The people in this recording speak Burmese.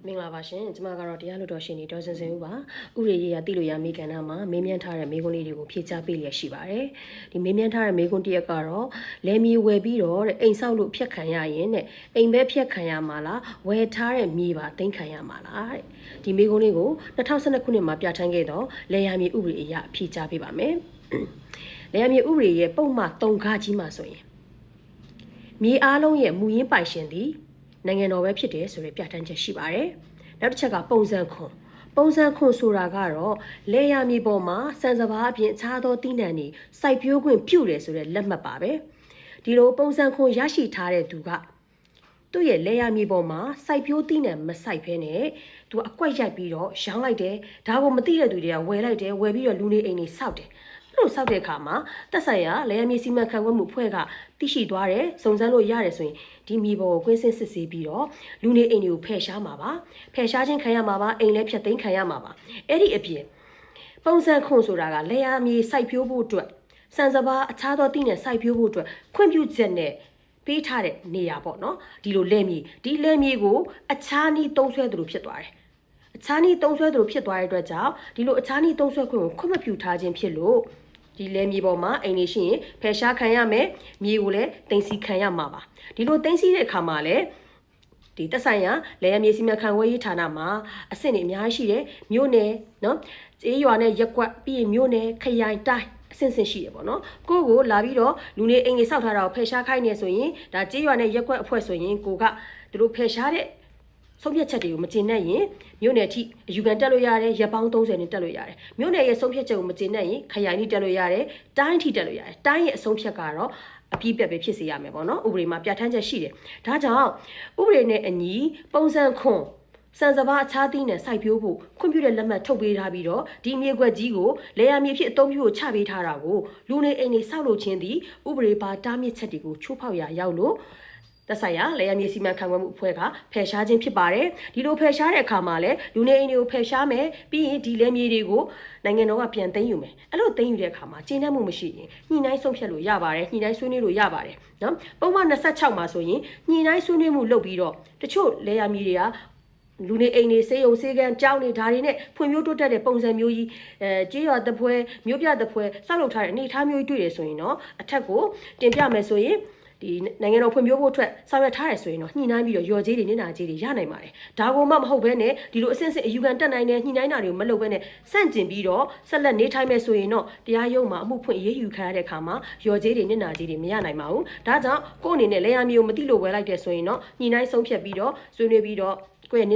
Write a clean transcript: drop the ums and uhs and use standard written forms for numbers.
မင်္ဂလာပါရှင်ကျွန်မကတော့တရားလွှတ်တော်ရှင်ဒေါ်စင်စင်ဦးပါဥရေရေးရတိလို့ရမိကန်နာမှာမေးမြန်းထားတဲ့မေးခွန်းလေးတွေကိုဖြေကြားပေးလျက်ရှိပါတယ်ဒီမေးမြန်းထားတဲ့မေးခွန်းတစ်ရက်ကတော့လယ်မြေဝယ်ပြီးတော့တဲ့အိမ်ဆောက်လို့ဖျက်ခံရရင်တဲ့အိမ်ပဲဖျက်ခံရမှာလားဝယ်ထားတဲ့မြေပါသိမ်းခံရမှာလားတဲ့ဒီမေးခွန်းလေးကို2012ခုနှစ်မှာပြဋ္ဌာန်းခဲ့တော့လယ်ယာမြေဥပဒေအရဖြေကြားပေးပါမယ်လယ်ယာမြေဥပဒေရဲ့ပုံမှန်3ခါကြီးမှာဆိုရင်မြေအားလုံးရဲ့မူရင်းပိုင်ရှင်သည်နိုင်ငံတော်ပဲဖြစ်တယ်ဆိုတဲ့ပြဋ္ဌာန်းချက်ရှိပါတယ်။နောက်တစ်ချက်ကပုံစံခွန်ဆိုတာကတော့လယ်ယာမြေပေါ်မှာစံစဘာအပြင်အခြားသောတည်နှံတွေစိုက်ပျိုးခွင့်ပြုတယ်ဆိုတဲ့လက်မှတ်ပါပဲ။ဒီလိုပုံစံခွန်ရရှိထားတဲ့သူကသူ့ရဲ့လယ်ယာမြေပေါ်မှာစိုက်ပျိုးတည်နှံမစိုက်ဖဲနဲ့သူအကွက်ရိုက်ပြီးတော့ရောင်းလိုက်တယ်။ဒါကိုမသိတဲ့သူတွေကဝယ်လိုက်တယ်ဝယ်ပြီးတော့လူနေအိမ်တွေစောက်တယ်။လို့စောက်တဲ့အခါမှာတက်ဆိုင်ရာလယ်ယာမြေစီမံခန့်ခွဲမှုအဖွဲ့ကသိရှိသွားတယ်စုံစမ်းလို့ရတယ်ဆိုရင်ဒီမြေပေါ်ကိုကွင်းစင်းစစ်ဆေးပြီးတော့လူနေအိမ်တွေကိုဖယ်ရှားမှာပါဖယ်ရှားခြင်းခံရမှာပါအိမ်လည်းဖျက်သိမ်းခံရမှာပါအဲ့ဒီအပြင်ပုံစံခွန်ဆိုတာကလယ်ယာမြေစိုက်ပျိုးဖို့အတွက်စံစဘာအခြားသောတည်နဲ့စိုက်ပျိုးဖို့အတွက်ခွင့်ပြုချက်နဲ့ပေးထားတဲ့နေရာပေါ့နော်ဒီလိုလယ်မြေဒီလယ်မြေကိုအခြားနည်းသုံးဆွဲသလိုဖြစ်သွားတယ်အခြားနည်းသုံးဆွဲသလိုဖြစ်သွားတဲ့အတွက်ကြောင့်ဒီလိုအခြားနည်းသုံးဆွဲခွင့်ကိုခွင့်မပြုထားခြင်းဖြစ်လို့ဒီလယ်မြေပေါ်မှာအိမ်နေရှိရင်ဖယ်ရှားခံရမယ်မြေကိုလည်းတင်စီခံရမှာပါဒီလိုတင်စီတဲ့အခါမှာလည်းဒီသက်ဆိုင်ရာလယ်ယာမြေစီမံခန့်ခွဲရေးဌာနမှာအဆင့်တွေအများကြီးရှိတယ်မြို့နယ်နော်ကျေးရွာနဲ့ရပ်ကွက်ပြီးရင်မြို့နယ်ခရိုင်တိုင်းအဆင့်ရှိရပေါ့နော်ကိုလာပြီးတော့လူနေအိမ်ကြီးစောက်ထားတာကိုဖယ်ရှားခိုင်းနေဆိုရင်ဒါကျေးရွာနဲ့ရပ်ကွက်အဖွဲ့ဆိုရင်ကိုကဒီလိုဖယ်ရှားတဲ့ဆုံးဖြတ်ချက်တွေကိုမကျင့်နဲ့ရင်မြို့နယ်အထိအယူခံတက်လို့ရတယ်ရပ်ပေါင်း30နဲ့တက်လို့ရတယ်မြို့နယ်ရဲ့ဆုံးဖြတ်ချက်ကိုမကျင့်နဲ့ရင်ခရိုင်ထိတက်လို့ရတယ်တိုင်းထိတက်လို့ရတယ်တိုင်းရဲ့အဆုံးဖြတ်ကတော့အပြည့်ပြတ်ပဲဖြစ်စေရမယ်ပေါ့နော်ဥပဒေမှာပြဋ္ဌာန်းချက်ရှိတယ်ဒါကြောင့်ဥပဒေနဲ့အညီပုံစံခွန်စံစဘာအခြားသီးနဲ့စိုက်ပျိုးဖို့ခွင့်ပြုတဲ့လက်မှတ်ထုတ်ပေးထားပြီးတော့ဒီမြေကွက်ကြီးကိုလယ်ယာမြေဖြစ်အသုံးပြုဖို့ချပေးထားတာကိုလူနေအိမ်တွေစောက်လို့ခြင်းသည်ဥပဒေပါတားမြစ်ချက်တွေကိုချိုးဖောက်ရာရောက်လို့သက်ဆိုင်ရာလယ်ယာမြေစီမံခန့်ခွဲမှုအဖွဲ့ကဖယ်ရှားခြင်းဖြစ်ပါတယ်ဒီလိုဖယ်ရှားတဲ့အခါမှာလည်းလူနေအိမ်တွေကိုဖယ်ရှားမယ်ပြီးရင်ဒီလယ်မြေတွေကိုနိုင်ငံတော်ကပြန်သိမ်းယူမယ်အဲ့လိုသိမ်းယူတဲ့အခါမှာကျေနပ်မှုမရှိရင်ညှိနှိုင်းဆုံးဖြတ်လို့ရပါတယ်ညှိနှိုင်းဆွေးနွေးလို့ရပါတယ်နော်ပုံမှန်26မှာဆိုရင်ညှိနှိုင်းဆွေးနွေးမှုလုပ်ပြီးတော့တချို့လယ်ယာမြေတွေကလူနေအိမ်တွေစေးရုံစေးကန်းကြောင်းတွေဓာတွေနဲ့ဖွံ့ဖြိုးတိုးတက်တဲ့ပုံစံမျိုးကြီးကြေးရွာတပွဲမြို့ပြတပွဲစောက်လုပ်ထားတဲ့အနေအထားမျိုးကြီးတွေ့ရဆိုရင်တော့အထက်ကိုတင်ပြမယ်ဆိုရင်ဒီနိုင်ငံတော်ဖွံ့ဖြိုးဖို့အတွက်ဆောင်ရွက်ထားရဆိုရင်တော့ညှိနှိုင်းပြီးတော့ရော်ကြေးတွေနစ်နာကြေးတွေရနိုင်ပါတယ်ဒါကိုမှမဟုတ်ဘဲနဲ့ဒီလိုအဆင့်ဆင့်အယူခံတက်နိုင်တဲ့ညှိနှိုင်းတာတွေကိုမလုပ်ဘဲနဲ့စန့်ကျင်ပြီးတော့ဆက်လက်နေထိုင်မယ်ဆိုရင်တော့တရားရုံးမှာအမှုဖွင့်ရေးယူခံရတဲ့အခါမှာရော်ကြေးတွေနစ်နာကြေးတွေမရနိုင်ပါဘူးဒါကြောင့်ကိုယ့်အနေနဲ့လယ်ယာမြေကိုမတိလို့ဝယ်လိုက်တဲ့ဆိုရင်တော့ညှိနှိုင်းဆုံးဖြတ်ပြီးတော့ဆွေးနွေးပြီးတော့ကိုယ့်ရဲ့